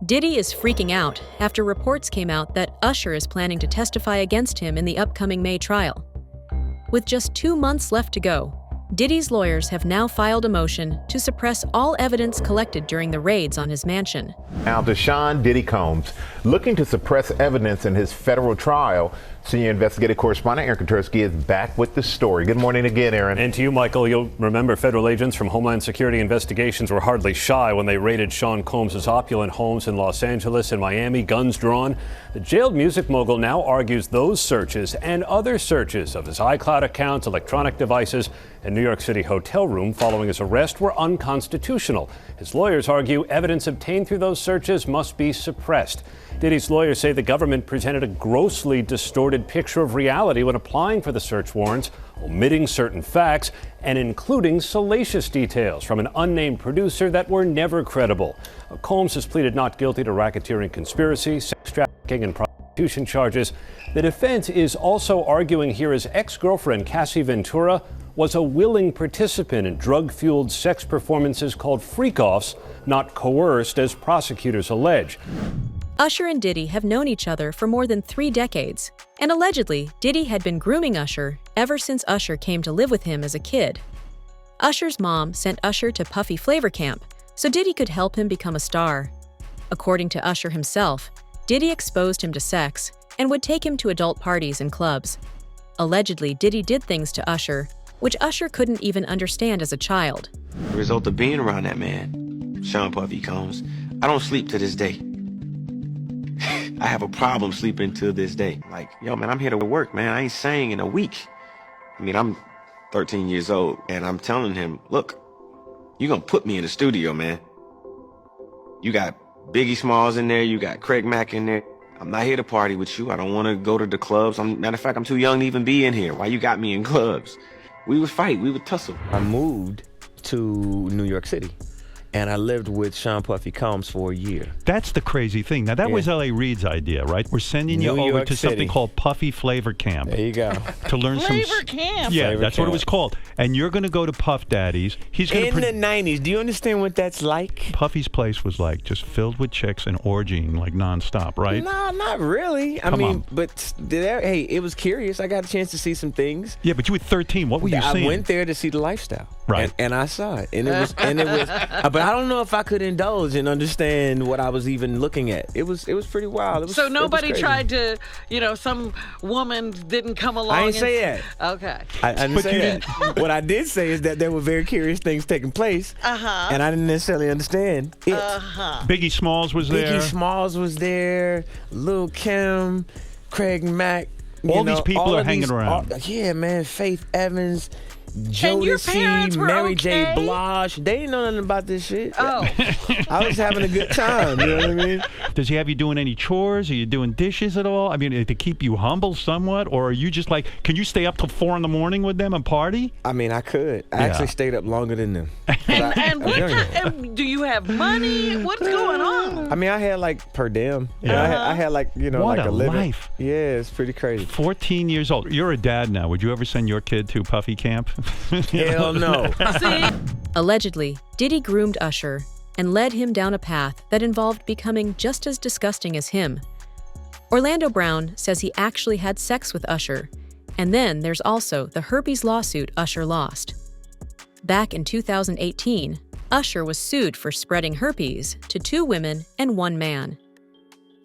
Diddy is freaking out after reports came out that Usher is planning to testify against him in the upcoming May trial. With just 2 months left to go, Diddy's lawyers have now filed a motion to suppress all evidence collected during the raids on his mansion. Now, Deshaun Diddy Combs looking to suppress evidence in his federal trial. Senior investigative correspondent Aaron Katersky is back with the story. Good morning again, Aaron. And to you, Michael. You'll remember federal agents from Homeland Security investigations were hardly shy when they raided Sean Combs' opulent homes in Los Angeles and Miami, guns drawn. The jailed music mogul now argues those searches and other searches of his iCloud accounts, electronic devices, and New York City hotel room following his arrest were unconstitutional. His lawyers argue evidence obtained through those searches must be suppressed. Diddy's lawyers say the government presented a grossly distorted picture of reality when applying for the search warrants, omitting certain facts and including salacious details from an unnamed producer that were never credible. Combs has pleaded not guilty to racketeering conspiracy, sex trafficking, and prostitution charges. The defense is also arguing here his ex-girlfriend, Cassie Ventura, was a willing participant in drug-fueled sex performances called freak-offs, not coerced, as prosecutors allege. Usher and Diddy have known each other for more than 3 decades, and allegedly, Diddy had been grooming Usher ever since Usher came to live with him as a kid. Usher's mom sent Usher to Puffy Flavor Camp so Diddy could help him become a star. According to Usher himself, Diddy exposed him to sex and would take him to adult parties and clubs. Allegedly, Diddy did things to Usher, which Usher couldn't even understand as a child. The result of being around that man, Sean Puffy Combs, I don't sleep to this day. I have a problem sleeping to this day. Like, yo, man, I'm here to work, man. I ain't sang in a week. I mean, I'm 13 years old, and I'm telling him, look, you're gonna put me in the studio, man. You got Biggie Smalls in there, you got Craig Mack in there. I'm not here to party with you. I don't want to go to the clubs. Matter of fact, I'm too young to even be in here. Why you got me in clubs? We would fight, we would tussle. I moved to New York City, and I lived with Sean Puffy Combs for a year. That's the crazy thing. Now, that was L.A. Reid's idea, right? We're sending you over to something called Puffy Flavor Camp. There you go. To learn Flavor Camp. Yeah, Flavor that's Camp. what it was called. And you're going to go to Puff Daddy's. He's going In the 90s, do you understand what that's like? Puffy's place was like just filled with chicks and orgying like nonstop, right? No, not really. I Come mean, on. but hey, it was curious. I got a chance to see some things. Yeah, but you were 13. What were you I seeing? went there to see the lifestyle, Right. And I saw it, and it was, but I don't know if I could indulge and understand what I was even looking at. It was pretty wild. It was, So nobody it was crazy. tried to, some woman didn't come along. I didn't say that. Okay. I didn't But say you that. What I did say is that there were very curious things taking place, and I didn't necessarily understand it. Biggie Smalls was there. Biggie Smalls was there, Lil' Kim, Craig Mack. All these people are hanging around. Yeah, man. Faith Evans, And your parents Jodeci, were Mary J. okay? Blige. They didn't know nothing about this shit. Oh. I was having a good time. You know what I mean? Does he have you doing any chores? Are you doing dishes at all? I mean, to keep you humble somewhat? Or are you just like, can you stay up till 4 a.m. with them and party? I mean, I could. I actually stayed up longer than them. And do you have money? What's going on? I mean, I had like per diem. Yeah. I had like, What like a a living. life. Yeah, it's pretty crazy. 14 years old. You're a dad now. Would you ever send your kid to Puffy Camp? Hell no. See? Allegedly, Diddy groomed Usher and led him down a path that involved becoming just as disgusting as him. Orlando Brown says he actually had sex with Usher, and then there's also the herpes lawsuit Usher lost. Back in 2018, Usher was sued for spreading herpes to 2 women and 1 man.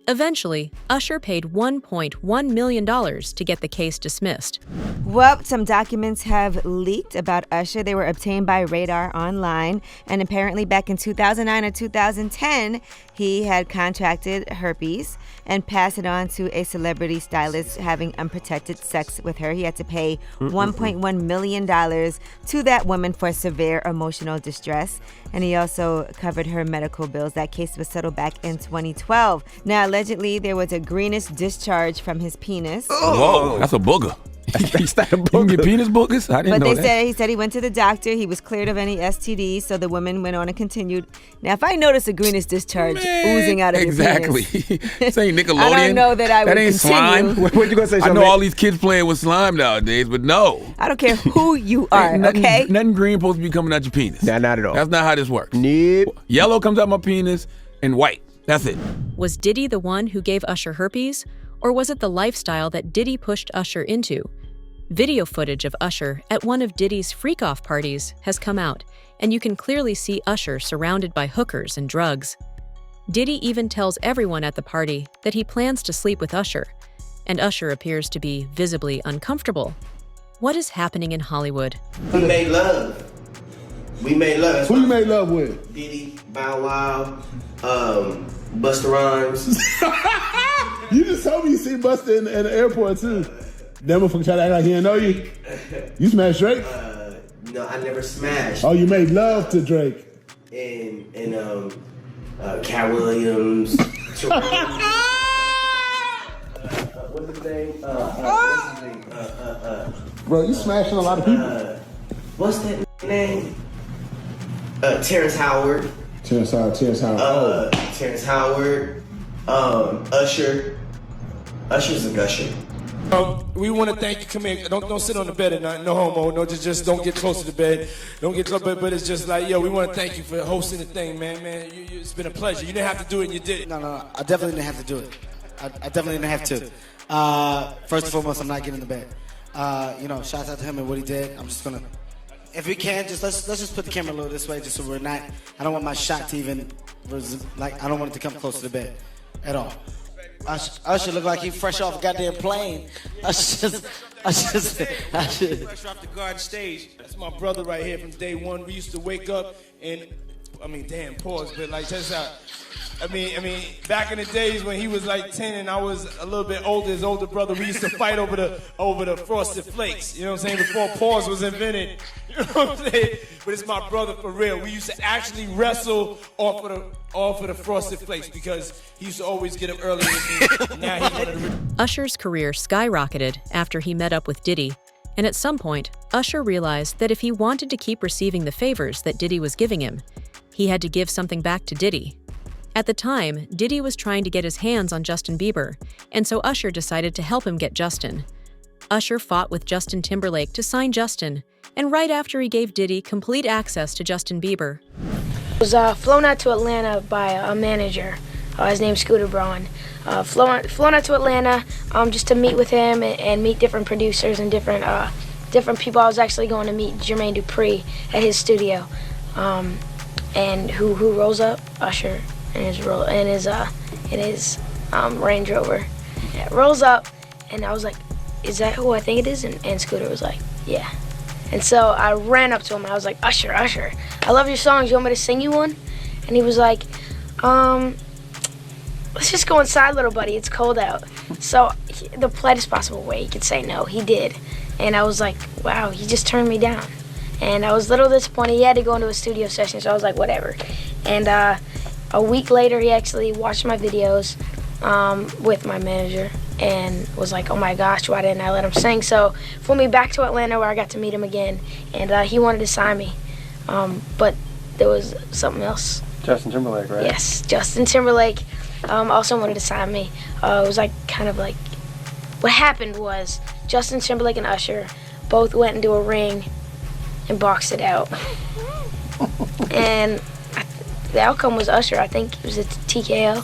Eventually, Usher paid $1.1 million to get the case dismissed. Well, some documents have leaked about Usher. They were obtained by Radar Online, and apparently back in 2009 or 2010, he had contracted herpes and passed it on to a celebrity stylist having unprotected sex with her. He had to pay $1.1 million to that woman for severe emotional distress, and he also covered her medical bills. That case was settled back in 2012. Now, allegedly, there was a greenish discharge from his penis. Whoa, that's a booger. You can get penis boogers? I didn't But know they that. said he said he went to the doctor. He was cleared of any STDs, so the woman went on and continued. Now, if I notice a greenish discharge oozing out of exactly. your penis, This ain't Nickelodeon. I don't know that I would That ain't continue. slime. What you gonna say? I know all these kids playing with slime nowadays, but no. I don't care who you are, Ain't nothing, okay? Nothing green supposed to be coming out your penis. Nah, not at all. That's not how this works. Nope. Yellow comes out my penis and white. That's it. Was Diddy the one who gave Usher herpes, or was it the lifestyle that Diddy pushed Usher into? Video footage of Usher at one of Diddy's freak-off parties has come out, and you can clearly see Usher surrounded by hookers and drugs. Diddy even tells everyone at the party that he plans to sleep with Usher, and Usher appears to be visibly uncomfortable. What is happening in Hollywood? We made love. We made love. Who you made love with? Diddy, Bow Wow, Busta Rhymes. You just told me you see Busta in the airport too. That motherfucker try to act like he didn't know you. You smashed Drake? No, I never smashed. Oh, you made love to Drake. And Cat Williams. What's his name? Bro, you smashing a lot of people. What's that name? Terrence Howard. Terrence Howard. Terrence Howard. Usher. Usher's a gusher. We want to thank you. Come here. Don't sit on the bed at night. No homo. No, just don't get close to the bed. Don't get close. But it's just like, yo, we want to thank you for hosting the thing, man. It's been a pleasure. You didn't have to do it, and you did it. No. I definitely didn't have to do it. I definitely didn't have to. First and foremost, I'm not getting in the bed. Shout out to him and what he did. I'm just gonna, if we can, let's just put the camera a little this way, just so we're not. I don't want my shot to even, I don't want it to come close to the bed, at all. Usher look like he fresh off a goddamn plane. Usher. Fresh off the garden stage. That's my brother right here from day one. We used to wake up and, pause, but like that's how. Back in the days when he was like 10 and I was a little bit older, his older brother, we used to fight over the Frosted Flakes. You know what I'm saying? Before pause was invented. You know what I'm saying? But it's my brother for real. We used to actually wrestle off of the Frosted Flakes because he used to always get up early with me. Now he wanted to. Usher's career skyrocketed after he met up with Diddy, and at some point, Usher realized that if he wanted to keep receiving the favors that Diddy was giving him, he had to give something back to Diddy. At the time, Diddy was trying to get his hands on Justin Bieber, and so Usher decided to help him get Justin. Usher fought with Justin Timberlake to sign Justin, and right after he gave Diddy complete access to Justin Bieber. I was flown out to Atlanta by a manager. His name's Scooter Braun. Flown out to Atlanta just to meet with him and meet different producers and different people. I was actually going to meet Jermaine Dupri at his studio. And who rolls up? Usher. In his Range Rover. Yeah, rolls up, and I was like, "Is that who I think it is?" And Scooter was like, "Yeah." And so I ran up to him and I was like, Usher, I love your songs. You want me to sing you one?" And he was like, "Let's just go inside, little buddy. It's cold out." So the politest possible way he could say no, he did. And I was like, wow, he just turned me down. And I was a little disappointed. He had to go into a studio session, so I was like, whatever. And a week later, he actually watched my videos with my manager and was like, oh my gosh, why didn't I let him sing? So flew me back to Atlanta where I got to meet him again, and he wanted to sign me. But there was something else. Justin Timberlake, right? Yes, Justin Timberlake also wanted to sign me. It was like kind of like, what happened was Justin Timberlake and Usher both went into a ring and boxed it out. And the outcome was Usher. I think it was a TKO.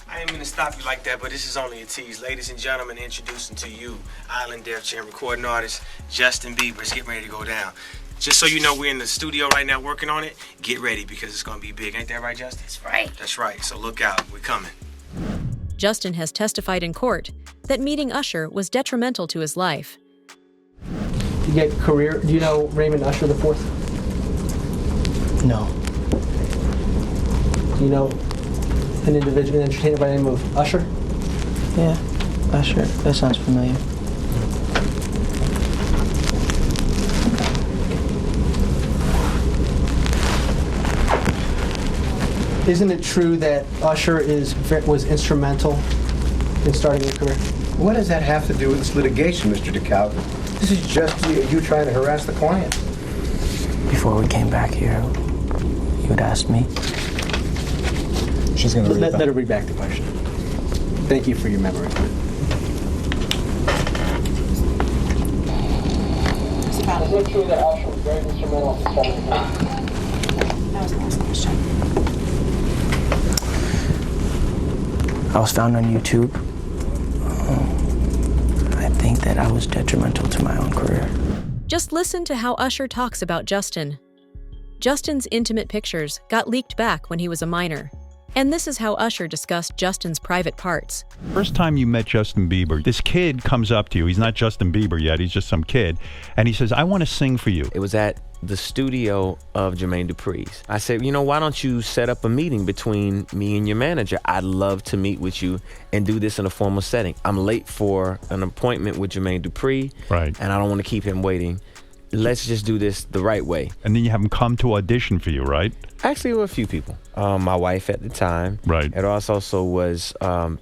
I ain't mean to stop you like that, but this is only a tease. Ladies and gentlemen, introducing to you Island Def Jam recording artist Justin Bieber. It's getting ready to go down. Just so you know, we're in the studio right now working on it. Get ready because it's going to be big. Ain't that right, Justin? That's right. That's right. So look out. We're coming. Justin has testified in court that meeting Usher was detrimental to his life. You get career. Do you know Raymond Usher IV? No. Do you know an individual, an entertainer by the name of Usher? Yeah, Usher. That sounds familiar. Isn't it true that Usher was instrumental in starting your career? What does that have to do with this litigation, Mr. DeKalb? This is just you trying to harass the client. Before we came back here, you had asked me. She's going to read Let her read back the question. Thank you for your memory. Is it true that Usher was very instrumental in starting? That was the last question. I was found on YouTube. I think that I was detrimental to my own career. Just listen to how Usher talks about Justin. Justin's intimate pictures got leaked back when he was a minor. And this is how Usher discussed Justin's private parts. First time you met Justin Bieber, this kid comes up to you. He's not Justin Bieber yet. He's just some kid. And he says, I want to sing for you. It was at the studio of Jermaine Dupri's. I said, you know, why don't you set up a meeting between me and your manager? I'd love to meet with you and do this in a formal setting. I'm late for an appointment with Jermaine Dupri. Right. And I don't want to keep him waiting. Let's just do this the right way. And then you have him come to audition for you, right? Actually, there were a few people. My wife at the time. Right. It also was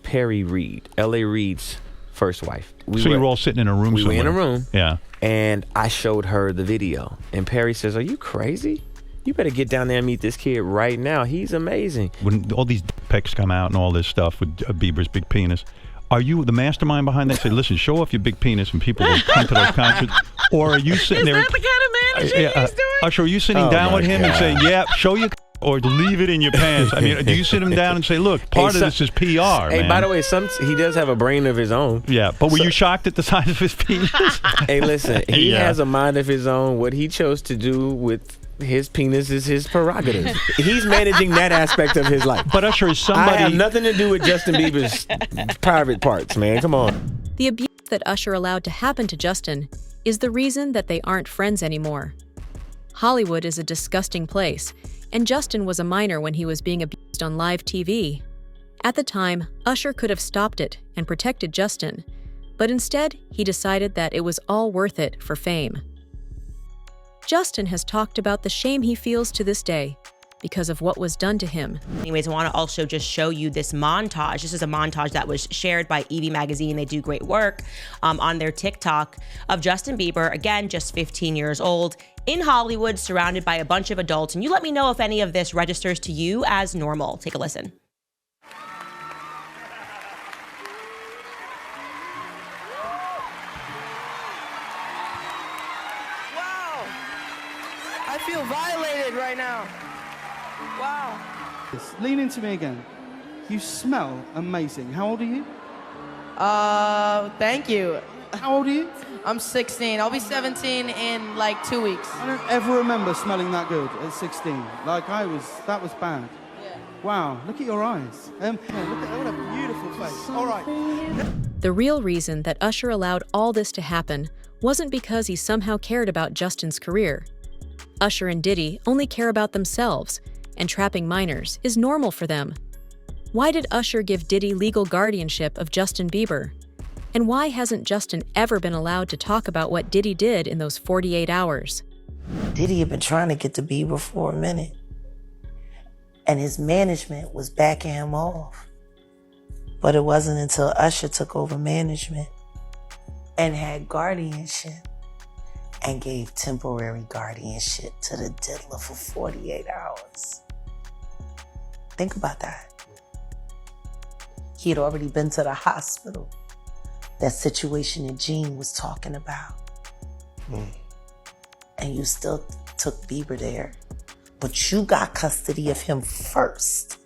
Perry Reed, L.A. Reid's first wife. So you were all sitting in a room We somewhere. were in a room. Yeah. And I showed her the video. And Perry says, are you crazy? You better get down there and meet this kid right now. He's amazing. When all these pics come out and all this stuff with Bieber's big penis, are you the mastermind behind that? Say, listen, show off your big penis and people will come to those concerts. Or are you sitting there? Is that the kind of managing he's doing? Usher, are you sitting down with him and saying, yeah, show your or leave it in your pants? I mean, do you sit him down and say, look, part of this is PR, Hey, man. by the way, he does have a brain of his own. Yeah, but were you shocked at the size of his penis? Hey, listen, he has a mind of his own. What he chose to do with his penis is his prerogative. He's managing that aspect of his life. But Usher is somebody... I have nothing to do with Justin Bieber's private parts, man. Come on. The abuse that Usher allowed to happen to Justin is the reason that they aren't friends anymore. Hollywood is a disgusting place, and Justin was a minor when he was being abused on live TV. At the time, Usher could have stopped it and protected Justin, but instead, he decided that it was all worth it for fame. Justin has talked about the shame he feels to this day because of what was done to him. Anyways, I want to also just show you this montage. This is a montage that was shared by Evie Magazine. They do great work on their TikTok of Justin Bieber, again, just 15 years old, in Hollywood, surrounded by a bunch of adults. And you let me know if any of this registers to you as normal. Take a listen. I feel violated right now. Wow. Lean into me again. You smell amazing. How old are you? Thank you. How old are you? I'm 16. I'll be 17 in like 2 weeks. I don't ever remember smelling that good at 16. Like that was bad. Yeah. Wow, look at your eyes. Yeah, look at what a beautiful face. All right. The real reason that Usher allowed all this to happen wasn't because he somehow cared about Justin's career. Usher and Diddy only care about themselves, and trapping minors is normal for them. Why did Usher give Diddy legal guardianship of Justin Bieber? And why hasn't Justin ever been allowed to talk about what Diddy did in those 48 hours? Diddy had been trying to get to Bieber for a minute, and his management was backing him off. But it wasn't until Usher took over management and had guardianship and gave temporary guardianship to the diddler for 48 hours. Think about that. He had already been to the hospital. That situation that Gene was talking about. And you still took Bieber there, but you got custody of him first.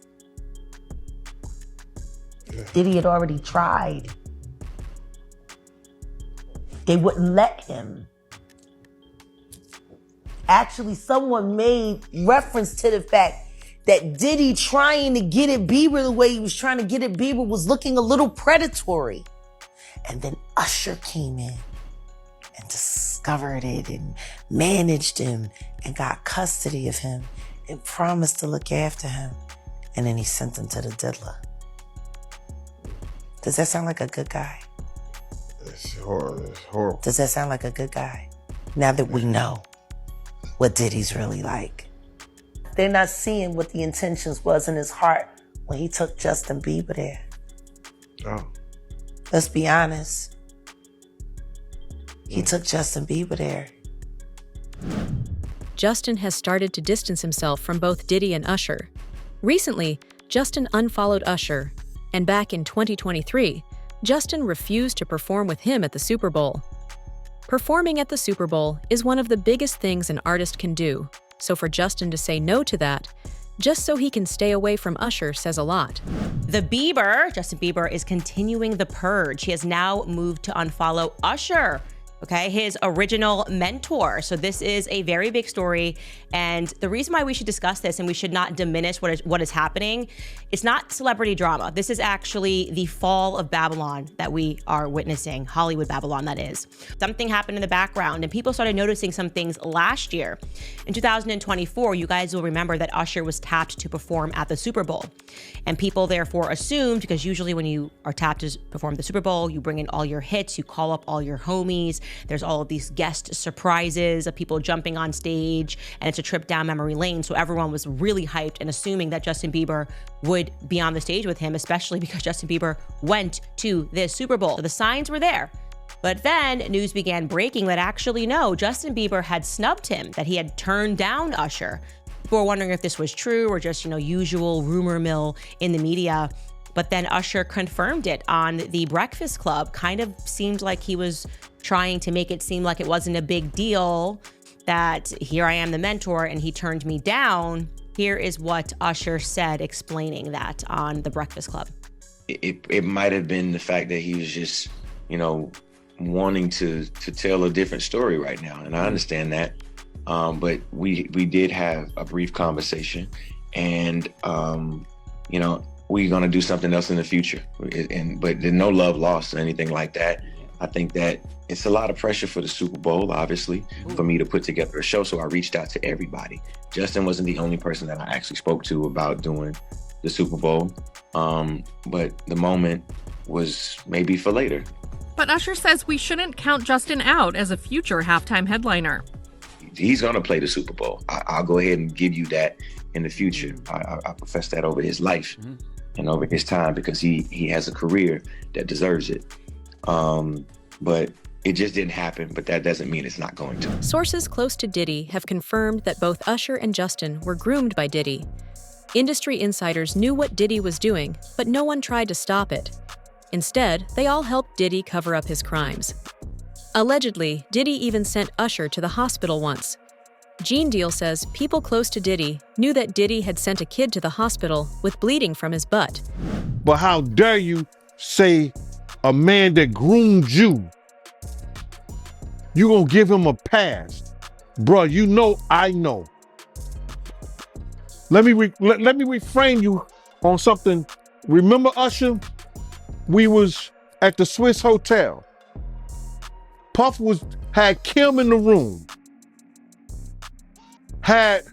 Diddy had already tried. They wouldn't let him. Actually, someone made reference to the fact that Diddy trying to get at Bieber the way he was trying to get at Bieber was looking a little predatory. And then Usher came in and discovered it and managed him and got custody of him and promised to look after him. And then he sent him to the diddler. Does that sound like a good guy? It's horrible. Does that sound like a good guy? Now that we know what Diddy's really like. They're not seeing what the intentions was in his heart when he took Justin Bieber there. Oh. Let's be honest. He took Justin Bieber there. Justin has started to distance himself from both Diddy and Usher. Recently, Justin unfollowed Usher, and back in 2023, Justin refused to perform with him at the Super Bowl. Performing at the Super Bowl is one of the biggest things an artist can do, so for Justin to say no to that just so he can stay away from Usher says a lot. Justin Bieber, is continuing the purge. He has now moved to unfollow Usher, okay, his original mentor. So this is a very big story. And the reason why we should discuss this and we should not diminish what is happening, it's not celebrity drama. This is actually the fall of Babylon that we are witnessing, Hollywood Babylon, that is. Something happened in the background and people started noticing some things last year. In 2024, you guys will remember that Usher was tapped to perform at the Super Bowl. And people therefore assumed, because usually when you are tapped to perform the Super Bowl, you bring in all your hits, you call up all your homies, there's all of these guest surprises of people jumping on stage, and it's a trip down memory lane. So everyone was really hyped and assuming that Justin Bieber would be on the stage with him, especially because Justin Bieber went to this Super Bowl. So the signs were there. But then news began breaking that actually no, Justin Bieber had snubbed him, that he had turned down Usher. People were wondering if this was true or just, usual rumor mill in the media. But then Usher confirmed it on the Breakfast Club. Kind of seemed like he was trying to make it seem like it wasn't a big deal, that here I am the mentor and he turned me down. Here is what Usher said explaining that on the Breakfast Club. It might have been the fact that he was just, wanting to tell a different story right now. And I understand that. But we did have a brief conversation and, we're going to do something else in the future. But there's no love lost or anything like that. I think that it's a lot of pressure for the Super Bowl, obviously, for me to put together a show. So I reached out to everybody. Justin wasn't the only person that I actually spoke to about doing the Super Bowl. But the moment was maybe for later. But Usher says we shouldn't count Justin out as a future halftime headliner. He's going to play the Super Bowl. I'll go ahead and give you that in the future. I profess that over his life and over his time because he has a career that deserves it. But it just didn't happen, but that doesn't mean it's not going to. Sources close to Diddy have confirmed that both Usher and Justin were groomed by Diddy. Industry insiders knew what Diddy was doing, but no one tried to stop it. Instead, they all helped Diddy cover up his crimes. Allegedly, Diddy even sent Usher to the hospital once. Gene Deal says people close to Diddy knew that Diddy had sent a kid to the hospital with bleeding from his butt. But how dare you say a man that groomed you, you gonna give him a pass? Bruh, I know. Let me reframe you on something. Remember Usher? We was at the Swiss Hotel. Puff had Kim in the room. Had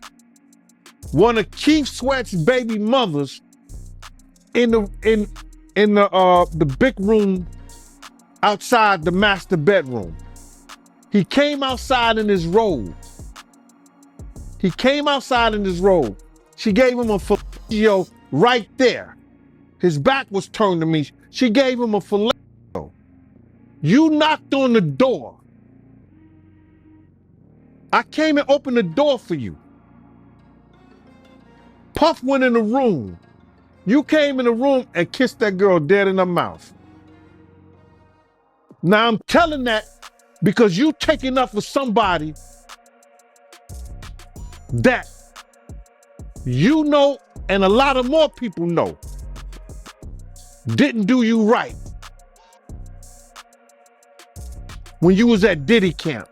one of Keith Sweat's baby mothers in the big room outside the master bedroom. He came outside in his robe. She gave him a fellatio right there. His back was turned to me. She gave him a fellatio. You knocked on the door. I came and opened the door for you. Puff went in the room. You came in the room and kissed that girl dead in her mouth. Now I'm telling that because you taking up for somebody that you know and a lot of more people know didn't do you right when you was at Diddy camp.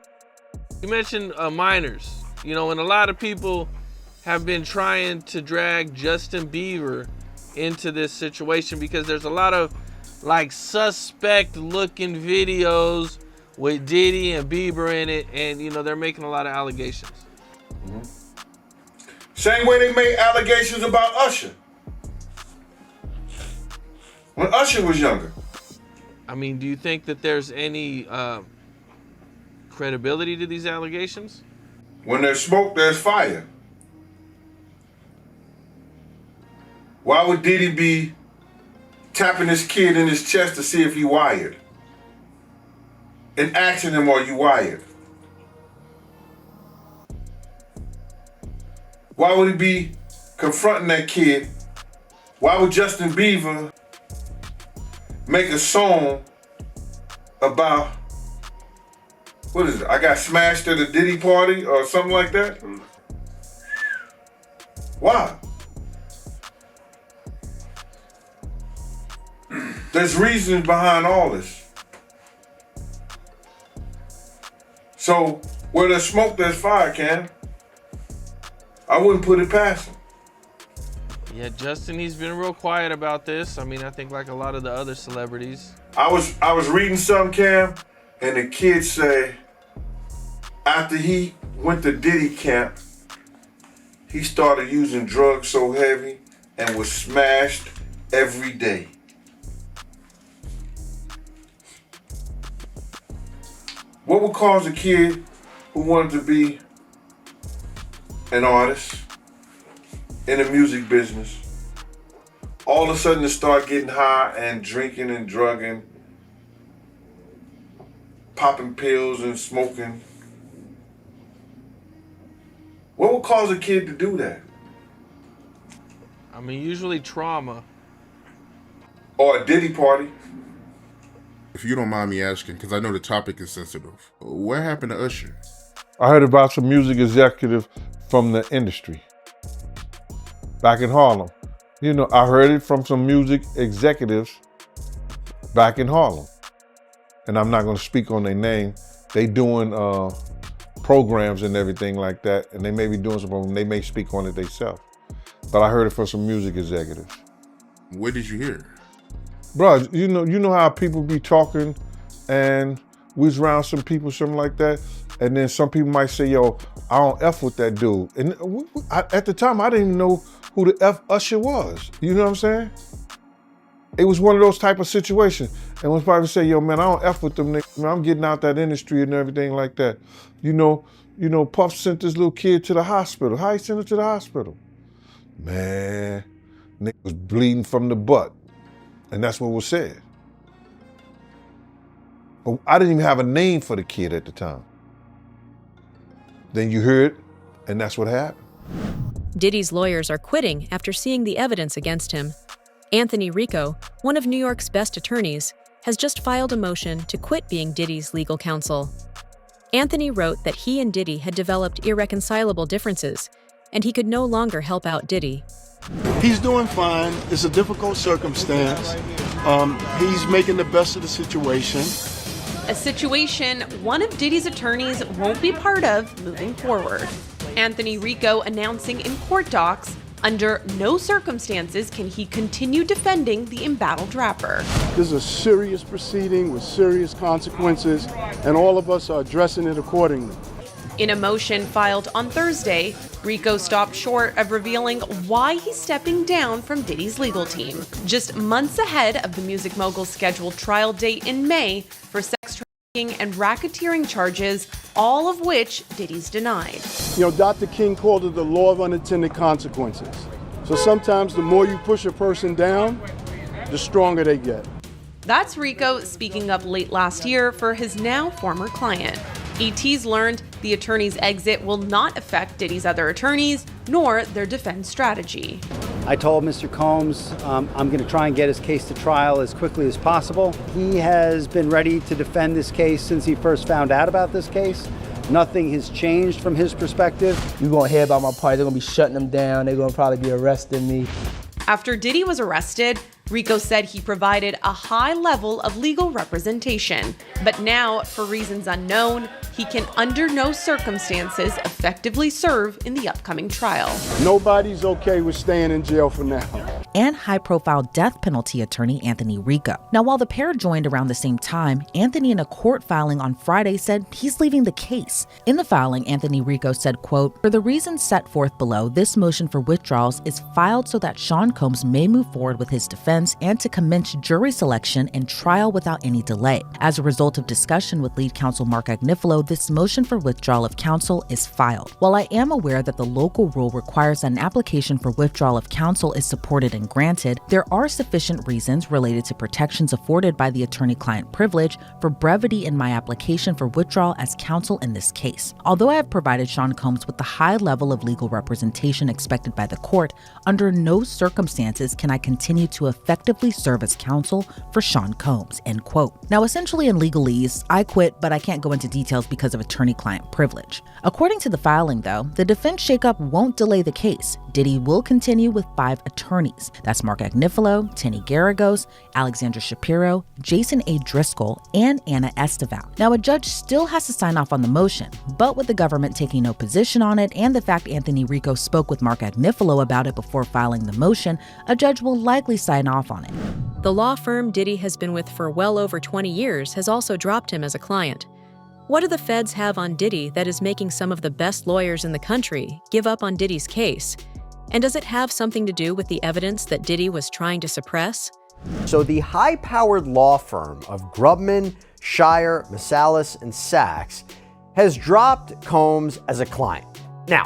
You mentioned minors, and a lot of people have been trying to drag Justin Bieber into this situation because there's a lot of suspect looking videos with Diddy and Bieber in it, and they're making a lot of allegations. Mm-hmm. Same way they made allegations about Usher when Usher was younger. I mean, do you think that there's any credibility to these allegations? When there's smoke, there's fire. Why would Diddy be tapping his kid in his chest to see if he wired? And asking him, are you wired? Why would he be confronting that kid? Why would Justin Bieber make a song about, what is it? I got smashed at a Diddy party or something like that? Why? There's reasons behind all this. So where there's smoke, there's fire, Cam. I wouldn't put it past him. Yeah, Justin, he's been real quiet about this. I mean, I think like a lot of the other celebrities. I was reading something, Cam, and the kid say after he went to Diddy camp, he started using drugs so heavy and was smashed every day. What would cause a kid who wanted to be an artist in the music business all of a sudden to start getting high and drinking and drugging, popping pills and smoking? What would cause a kid to do that? I mean, usually trauma. Or a Diddy party. If you don't mind me asking, because I know the topic is sensitive, what happened to Usher? I heard about some music executive from the industry back in Harlem. You know, I heard it from some music executives back in Harlem. And I'm not going to speak on their name. They doing programs and everything like that, and they may be doing some programs. They may speak on it themselves. But I heard it from some music executives. Where did you hear? Bro, you know how people be talking, and we was around some people, something like that, and then some people might say, yo, I don't F with that dude. And at the time, I didn't even know who the F Usher was. You know what I'm saying? It was one of those type of situations. And when probably say, yo, man, I don't F with them niggas. Man, I'm getting out that industry and everything like that. You know, Puff sent this little kid to the hospital. How he sent him to the hospital? Man, nigga was bleeding from the butt. And that's what was said. But I didn't even have a name for the kid at the time. Then you heard, and that's what happened. Diddy's lawyers are quitting after seeing the evidence against him. Anthony Rico, one of New York's best attorneys, has just filed a motion to quit being Diddy's legal counsel. Anthony wrote that he and Diddy had developed irreconcilable differences, and he could no longer help out Diddy. He's doing fine. It's a difficult circumstance. He's making the best of the situation. A situation one of Diddy's attorneys won't be part of moving forward. Anthony Rico announcing in court docs, under no circumstances can he continue defending the embattled rapper. This is a serious proceeding with serious consequences, and all of us are addressing it accordingly. In a motion filed on Thursday, Rico stopped short of revealing why he's stepping down from Diddy's legal team, just months ahead of the music mogul's scheduled trial date in May for sex trafficking and racketeering charges, all of which Diddy's denied. You know, Dr. King called it the law of unintended consequences. So sometimes the more you push a person down, the stronger they get. That's Rico speaking up late last year for his now former client. ET's learned the attorney's exit will not affect Diddy's other attorneys, nor their defense strategy. I told Mr. Combs I'm going to try and get his case to trial as quickly as possible. He has been ready to defend this case since he first found out about this case. Nothing has changed from his perspective. You're going to hear about my party. They're going to be shutting them down. They're going to probably be arresting me. After Diddy was arrested, Rico said he provided a high level of legal representation. But now, for reasons unknown, he can under no circumstances effectively serve in the upcoming trial. Nobody's okay with staying in jail for now. And high-profile death penalty attorney Anthony Rico. Now, while the pair joined around the same time, Anthony in a court filing on Friday said he's leaving the case. In the filing, Anthony Rico said, quote, "For the reasons set forth below, this motion for withdrawals is filed so that Sean Combs may move forward with his defense and to commence jury selection and trial without any delay. As a result of discussion with lead counsel Mark Agnifilo, this motion for withdrawal of counsel is filed. While I am aware that the local rule requires that an application for withdrawal of counsel is supported and granted, there are sufficient reasons related to protections afforded by the attorney-client privilege for brevity in my application for withdrawal as counsel in this case. Although I have provided Sean Combs with the high level of legal representation expected by the court, under no circumstances can I continue to effectively serve as counsel for Sean Combs," end quote. Now, essentially in legalese, I quit, but I can't go into details because of attorney-client privilege. According to the filing, though, the defense shakeup won't delay the case. Diddy will continue with 5 attorneys. That's Mark Agnifilo, Tinny Garagos, Alexandra Shapiro, Jason A. Driscoll, and Anna Esteval. Now, a judge still has to sign off on the motion, but with the government taking no position on it and the fact Anthony Rico spoke with Mark Agnifilo about it before filing the motion, a judge will likely sign off on it. The law firm Diddy has been with for well over 20 years has also dropped him as a client. What do the feds have on Diddy that is making some of the best lawyers in the country give up on Diddy's case? And does it have something to do with the evidence that Diddy was trying to suppress? So the high-powered law firm of Grubman, Shire, Masalis, and Sachs has dropped Combs as a client. Now,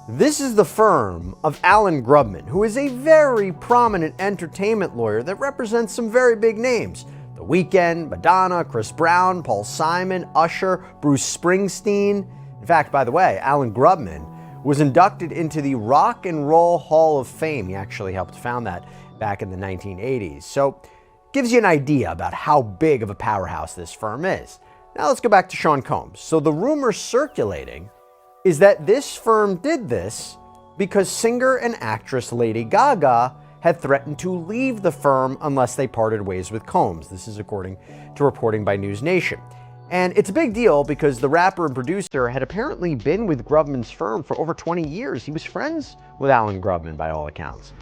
this is the firm of Alan Grubman, who is a very prominent entertainment lawyer that represents some very big names. The Weeknd, Madonna, Chris Brown, Paul Simon, Usher, Bruce Springsteen. In fact, by the way, Alan Grubman was inducted into the Rock and Roll Hall of Fame. He actually helped found that back in the 1980s. So, gives you an idea about how big of a powerhouse this firm is. Now let's go back to Sean Combs. So the rumor circulating is that this firm did this because singer and actress Lady Gaga had threatened to leave the firm unless they parted ways with Combs. This is according to reporting by News Nation. And it's a big deal because the rapper and producer had apparently been with Grubman's firm for over 20 years. He was friends with Alan Grubman by all accounts.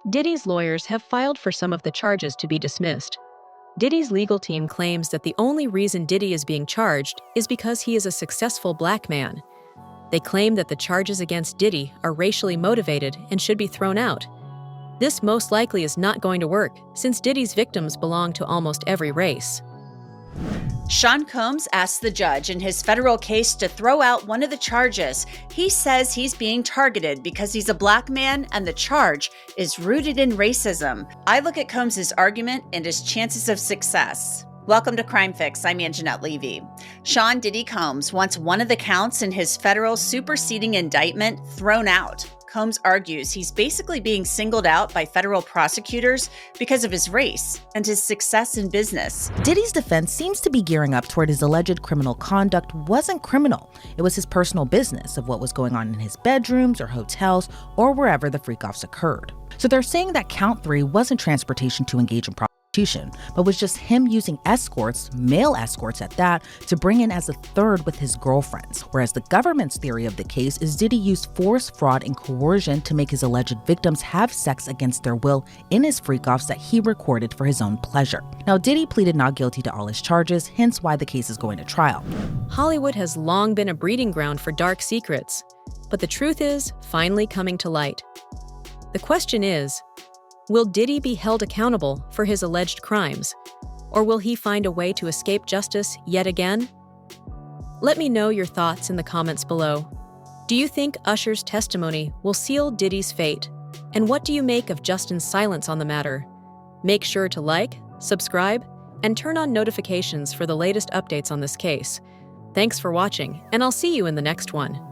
Diddy's lawyers have filed for some of the charges to be dismissed. Diddy's legal team claims that the only reason Diddy is being charged is because he is a successful black man. They claim that the charges against Diddy are racially motivated and should be thrown out. This most likely is not going to work, since Diddy's victims belong to almost every race. Sean Combs asked the judge in his federal case to throw out one of the charges. He says he's being targeted because he's a black man and the charge is rooted in racism. I look at Combs' argument and his chances of success. Welcome to Crime Fix. I'm Anjanette Levy. Sean Diddy Combs wants one of the counts in his federal superseding indictment thrown out. Combs argues he's basically being singled out by federal prosecutors because of his race and his success in business. Diddy's defense seems to be gearing up toward his alleged criminal conduct wasn't criminal. It was his personal business of what was going on in his bedrooms or hotels or wherever the freak-offs occurred. So they're saying that count 3 wasn't transportation to engage in prostitution, but was just him using escorts, male escorts at that, to bring in as a third with his girlfriends. Whereas the government's theory of the case is Diddy used force, fraud, and coercion to make his alleged victims have sex against their will in his freak-offs that he recorded for his own pleasure. Now, Diddy pleaded not guilty to all his charges, hence why the case is going to trial. Hollywood has long been a breeding ground for dark secrets, but the truth is finally coming to light. The question is, will Diddy be held accountable for his alleged crimes, or will he find a way to escape justice yet again? Let me know your thoughts in the comments below. Do you think Usher's testimony will seal Diddy's fate? And what do you make of Justin's silence on the matter? Make sure to like, subscribe, and turn on notifications for the latest updates on this case. Thanks for watching, and I'll see you in the next one.